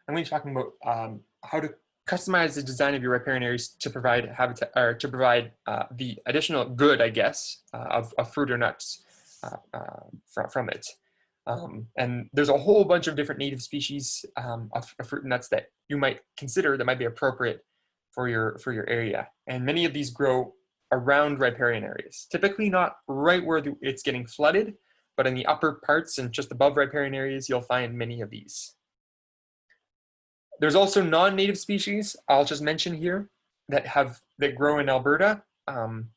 I'm going to be talking about how to customize the design of your riparian areas to provide habitat, or to provide the additional good, I guess, of fruit or nuts from it. And there's a whole bunch of different native species of fruit and nuts that you might consider that might be appropriate for your area. And many of these grow around riparian areas, typically not right where it's getting flooded, but in the upper parts and just above riparian areas, you'll find many of these. There's also non-native species I'll just mention here that grow in Alberta, and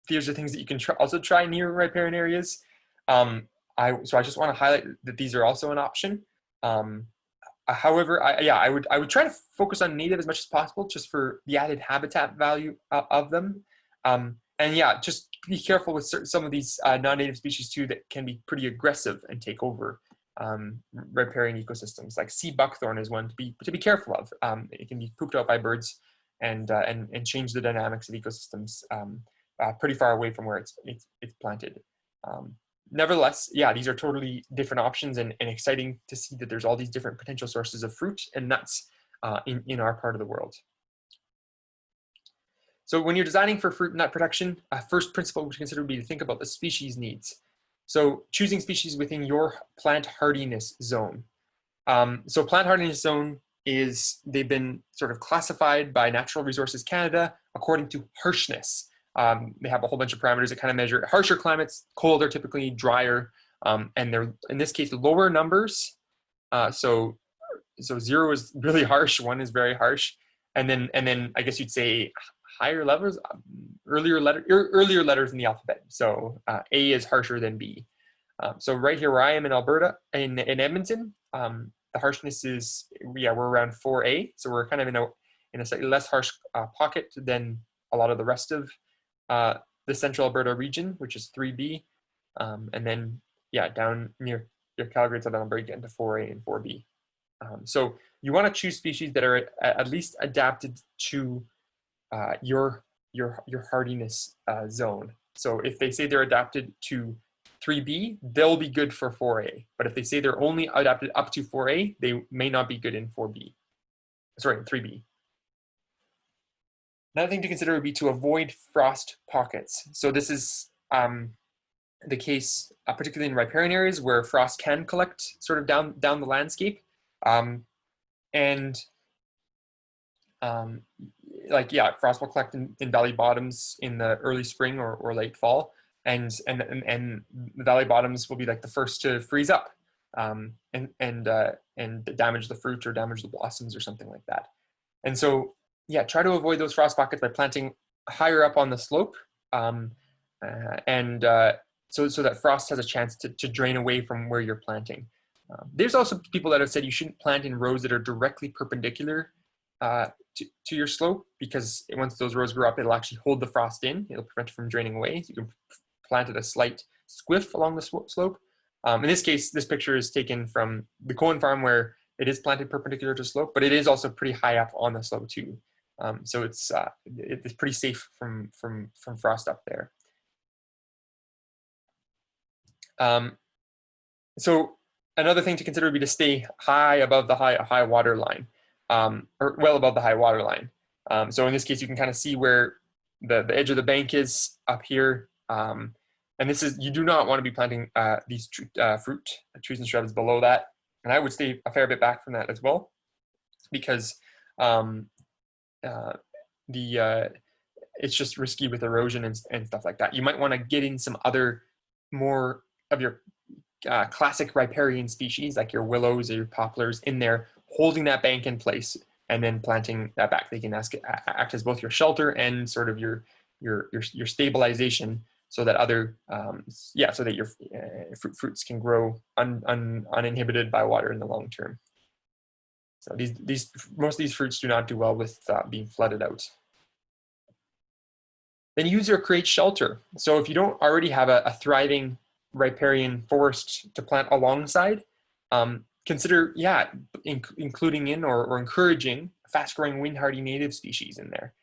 these are things that you can also try near riparian areas. So I just want to highlight that these are also an option. However, I would try to focus on native as much as possible, just for the added habitat value of them. And yeah, just be careful with some of these non-native species too that can be pretty aggressive and take over riparian ecosystems. Like sea buckthorn is one to be careful of. It can be pooped out by birds and change the dynamics of ecosystems pretty far away from where it's planted. Nevertheless, yeah, these are totally different options, and exciting to see that there's all these different potential sources of fruit and nuts in our part of the world. So when you're designing for fruit and nut production, first principle to consider would be to think about the species needs. So choosing species within your plant hardiness zone. So plant hardiness zone they've been sort of classified by Natural Resources Canada according to harshness. They have a whole bunch of parameters that kind of measure harsher climates, colder, typically drier, and they're in this case lower numbers. So 0 is really harsh, 1 is very harsh, and then I guess you'd say higher levels, earlier letters in the alphabet. So A is harsher than B. So right here where I am in Alberta, in Edmonton, the harshness is, we're around 4A. So we're kind of in a slightly less harsh pocket than a lot of the rest of the central Alberta region, which is 3B. And then, yeah, down near your Calgary, Southern Alberta, you get into 4A and 4B. So you want to choose species that are at least adapted to your hardiness zone. So if they say they're adapted to 3B, they'll be good for 4A. But if they say they're only adapted up to 4A, they may not be good in 4B. Sorry, 3B. Another thing to consider would be to avoid frost pockets. So this is the case, particularly in riparian areas where frost can collect sort of down the landscape. Frost will collect in valley bottoms in the early spring or late fall, and the valley bottoms will be like the first to freeze up and damage the fruit or damage the blossoms or something like that. And so, yeah, try to avoid those frost pockets by planting higher up on the slope, so that frost has a chance to drain away from where you're planting. There's also people that have said you shouldn't plant in rows that are directly perpendicular to your slope, because once those rows grow up, it'll actually hold the frost in. It'll prevent it from draining away. So you can plant at a slight squiff along the slope. In this case, this picture is taken from the Cohen farm where it is planted perpendicular to slope, but it is also pretty high up on the slope too. So it's pretty safe from frost up there. So another thing to consider would be to stay high above the high water line, or well above the high water line. So in this case, you can kind of see where the edge of the bank is up here. And you do not want to be planting these fruit trees and shrubs below that. And I would stay a fair bit back from that as well, because it's just risky with erosion and stuff like that. You might want to get in some other more of your classic riparian species, like your willows or your poplars, in there, holding that bank in place, and then planting that back. They can act as both your shelter and sort of your stabilization, so that so that your fruits can grow uninhibited by water in the long term. So most of these fruits do not do well with being flooded out. Then use or create shelter. So if you don't already have a thriving riparian forest to plant alongside, consider including in or encouraging fast-growing wind-hardy native species in there.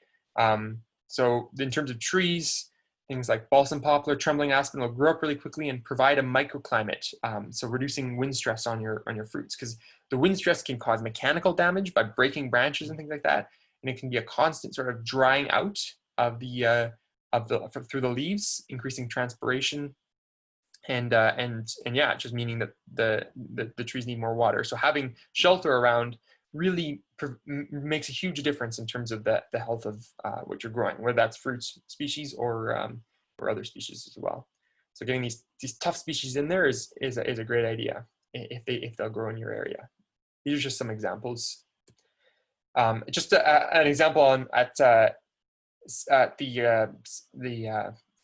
So in terms of trees, Things like balsam poplar, trembling aspen will grow up really quickly and provide a microclimate, so reducing wind stress on your fruits, because the wind stress can cause mechanical damage by breaking branches and things like that, and it can be a constant sort of drying out of the through the leaves, increasing transpiration, and yeah, just meaning that the trees need more water. So having shelter around really makes a huge difference in terms of the health of what you're growing, whether that's fruits species or other species as well. So getting these tough species in there is a great idea if they'll grow in your area. These are just some examples. Just an example at the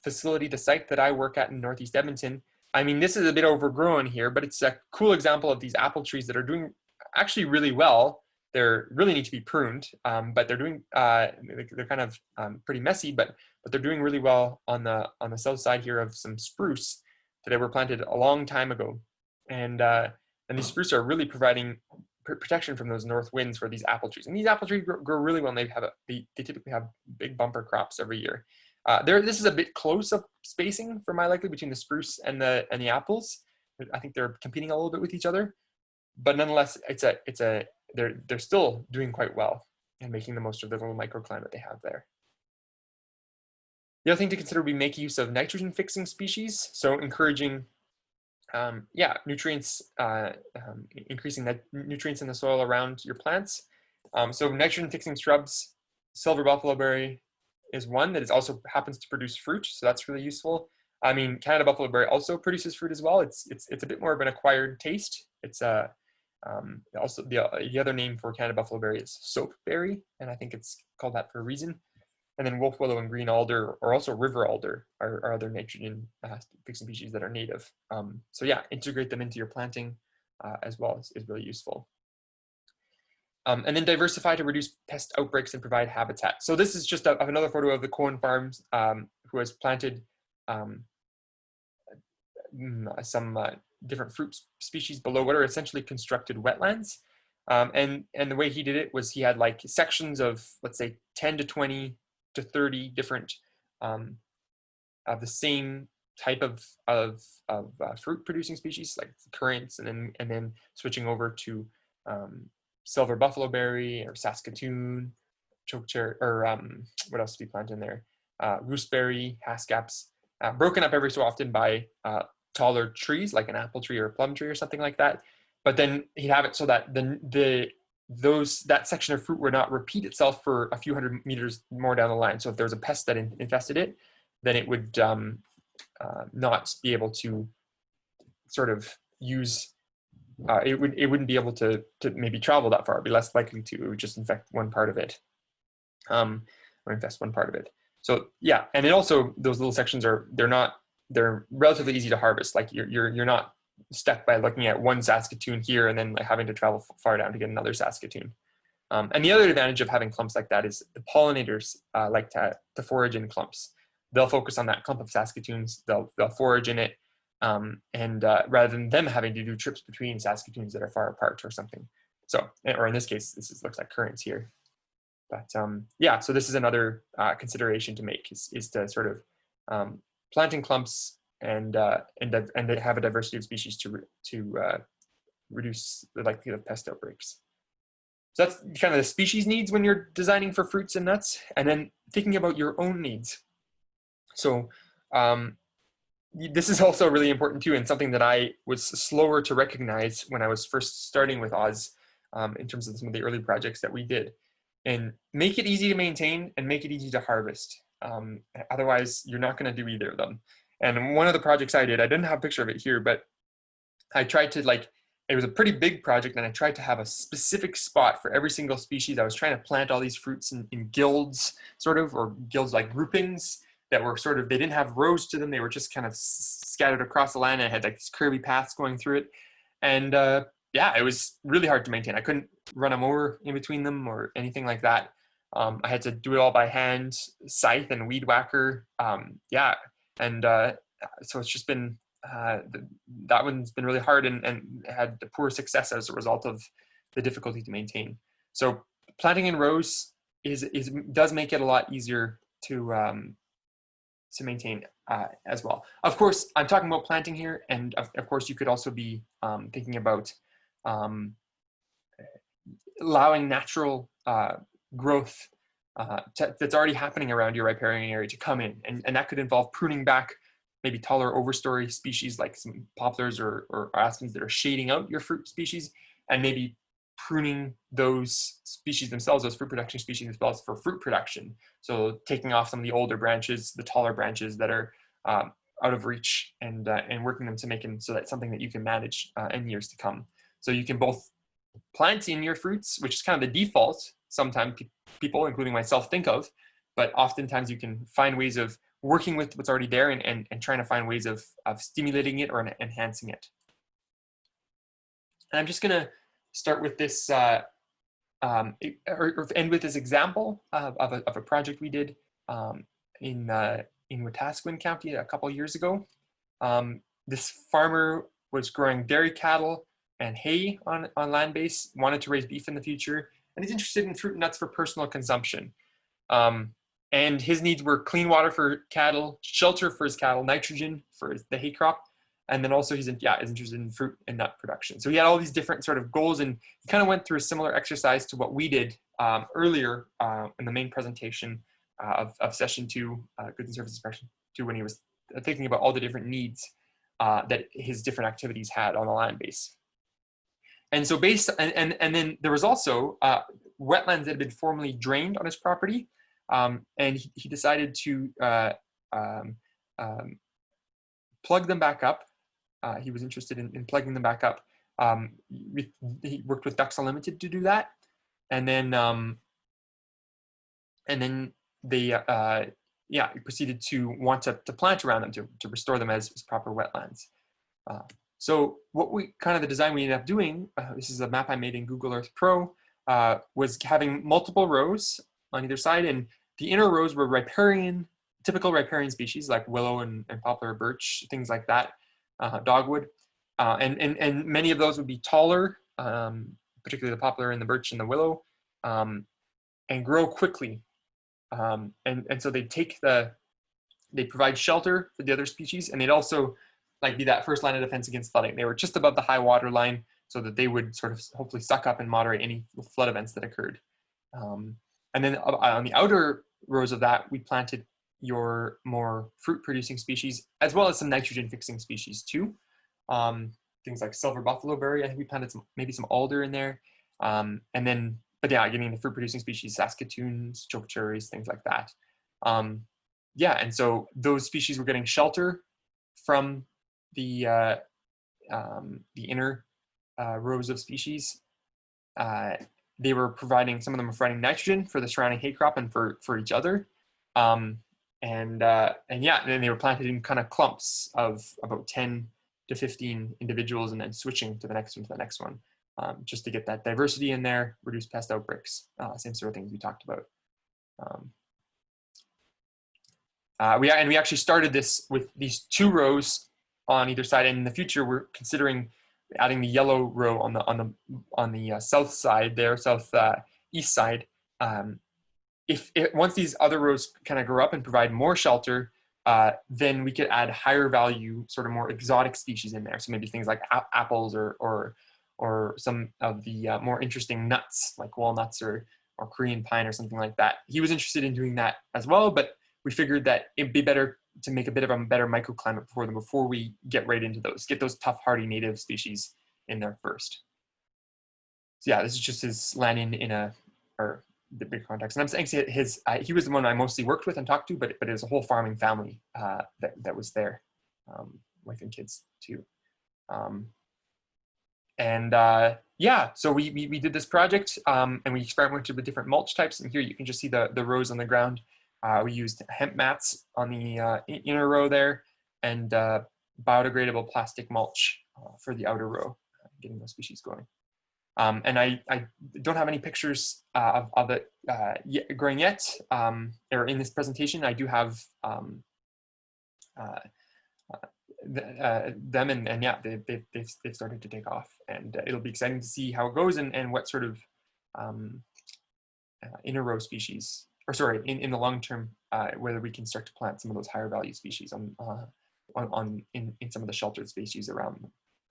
facility, the site that I work at in Northeast Edmonton. I mean, this is a bit overgrown here, but it's a cool example of these apple trees that are doing actually really well. They really need to be pruned, but they're doing they're kind of pretty messy, but they're doing really well on the south side here of some spruce that were planted a long time ago, and these spruce are really providing protection from those north winds for these apple trees. And these apple trees grow really well, and they typically have big bumper crops every year. This is a bit close of spacing for my liking between the spruce and the apples. I think they're competing a little bit with each other, but nonetheless, they're still doing quite well and making the most of the little microclimate they have there. The other thing to consider would be make use of nitrogen fixing species. So encouraging nutrients, increasing the nutrients in the soil around your plants. So nitrogen fixing shrubs, silver buffalo berry is one that also happens to produce fruit, so that's really useful. I mean, Canada buffalo berry also produces fruit as well. It's a bit more of an acquired taste. It's also the other name for Canada buffalo berry is soapberry, and I think it's called that for a reason. And then wolf willow and green alder, or also river alder, are other nitrogen fixing species that are native. So yeah, integrate them into your planting as well is really useful. And then diversify to reduce pest outbreaks and provide habitat. So this is just another photo of the Cohen Farms, who has planted some different fruit species below what are essentially constructed wetlands. And the way he did it was he had like sections of, let's say, 10 to 20 to 30 different of the same type of fruit producing species, like currants, and then switching over to silver buffalo berry or Saskatoon, chokecherry, or what else did we plant in there? Gooseberry, haskaps, broken up every so often by taller trees like an apple tree or a plum tree or something like that. But then he'd have it so that that section of fruit would not repeat itself for a few hundred meters more down the line. So if there was a pest that infested it, then it would not be able to sort of use. It wouldn't be able to maybe travel that far. It'd be less likely to. It would just infect one part of it, or infest one part of it. So yeah, and it also, those little sections they're relatively easy to harvest. Like you're not stuck by looking at one Saskatoon here and then like having to travel far down to get another Saskatoon. And the other advantage of having clumps like that is the pollinators like to forage in clumps. They'll focus on that clump of Saskatoons. They'll forage in it. Rather than them having to do trips between Saskatoons that are far apart or something. So, or in this case, looks like currants here. But yeah, so this is another consideration to make is to sort of planting clumps and have a diversity of species to reduce the likelihood of pest outbreaks. So that's kind of the species needs when you're designing for fruits and nuts, and then thinking about your own needs. So this is also really important too, and something that I was slower to recognize when I was first starting with Oz in terms of some of the early projects that we did. And make it easy to maintain and make it easy to harvest. Otherwise, you're not going to do either of them. And one of the projects I didn't have a picture of it here, but I tried to it was a pretty big project, and I tried to have a specific spot for every single species. I was trying to plant all these fruits in guilds, sort of, or guilds like groupings that were sort of, they didn't have rows to them. They were just kind of scattered across the land, and I had like these curvy paths going through it. And yeah, it was really hard to maintain. I couldn't run a mower in between them or anything like that. I had to do it all by hand, scythe and weed whacker. Yeah, and so it's just been, that one's been really hard and had poor success as a result of the difficulty to maintain. So planting in rows does make it a lot easier to maintain as well. Of course, I'm talking about planting here, and of course, you could also be thinking about allowing natural growth that's already happening around your riparian area to come in, and that could involve pruning back maybe taller overstory species like some poplars or aspens that are shading out your fruit species, and maybe pruning those species themselves, those fruit production species themselves, for fruit production. So taking off some of the older branches, the taller branches that are out of reach, and working them to make them so that's something that you can manage in years to come. So you can both plant in your fruits, which is kind of the default sometimes people, including myself, think of, but oftentimes you can find ways of working with what's already there and trying to find ways of stimulating it or enhancing it. And I'm just gonna start with this, or end with this example of a project we did in Wetaskiwin County a couple years ago. This farmer was growing dairy cattle and hay on land base, wanted to raise beef in the future, and he's interested in fruit and nuts for personal consumption. And his needs were clean water for cattle, shelter for his cattle, nitrogen for the hay crop, and then also he's interested in fruit and nut production. So he had all these different sort of goals, and he kind of went through a similar exercise to what we did earlier in the main presentation of session 2, goods and services section 2, when he was thinking about all the different needs that his different activities had on the land base. And so and then there was also wetlands that had been formerly drained on his property, and he decided to plug them back up. He was interested in plugging them back up. He worked with Ducks Unlimited to do that, and then they proceeded to want to plant around them to restore them as proper wetlands. So the design we ended up doing, this is a map I made in Google Earth Pro, was having multiple rows on either side, and the inner rows were typical riparian species like willow and poplar, birch, things like that, dogwood, and many of those would be taller, particularly the poplar and the birch and the willow, and grow quickly. And so they provide shelter for the other species, and they'd also be that first line of defense against flooding. They were just above the high water line so that they would sort of hopefully suck up and moderate any flood events that occurred. And then on the outer rows of that, we planted your more fruit producing species, as well as some nitrogen fixing species too. Things like silver buffalo berry. I think we planted maybe some alder in there. Getting the fruit producing species, Saskatoons, chokecherries, things like that. And so those species were getting shelter from the inner rows of species. They were providing, some of them were providing nitrogen for the surrounding hay crop and for each other. And then they were planted in kind of clumps of about 10 to 15 individuals, and then switching to the next one, just to get that diversity in there, reduce pest outbreaks, same sort of things we talked about. We actually started this with these 2 rows on either side, and in the future we're considering adding the yellow row on the south side there, east side. Once these other rows kind of grow up and provide more shelter, then we could add higher value, sort of more exotic species in there. So maybe things like apples or some of the more interesting nuts like walnuts or Korean pine or something like that. He was interested in doing that as well, but we figured that it'd be better to make a bit of a better microclimate for them before we get right into get those tough, hardy native species in there first. So yeah, this is just his land or the big context. And I'm saying he was the one I mostly worked with and talked to, but it was a whole farming family that was there, wife and kids too. So we did this project, and we experimented with different mulch types. And here you can just see the rows on the ground. We used hemp mats on the inner row there, and biodegradable plastic mulch for the outer row, getting those species going. And I don't have any pictures of it growing yet, or in this presentation. I do have them, and yeah, they've started to take off, and it'll be exciting to see how it goes and what sort of inner row species or sorry, in the long term, whether we can start to plant some of those higher value species in some of the sheltered species around them.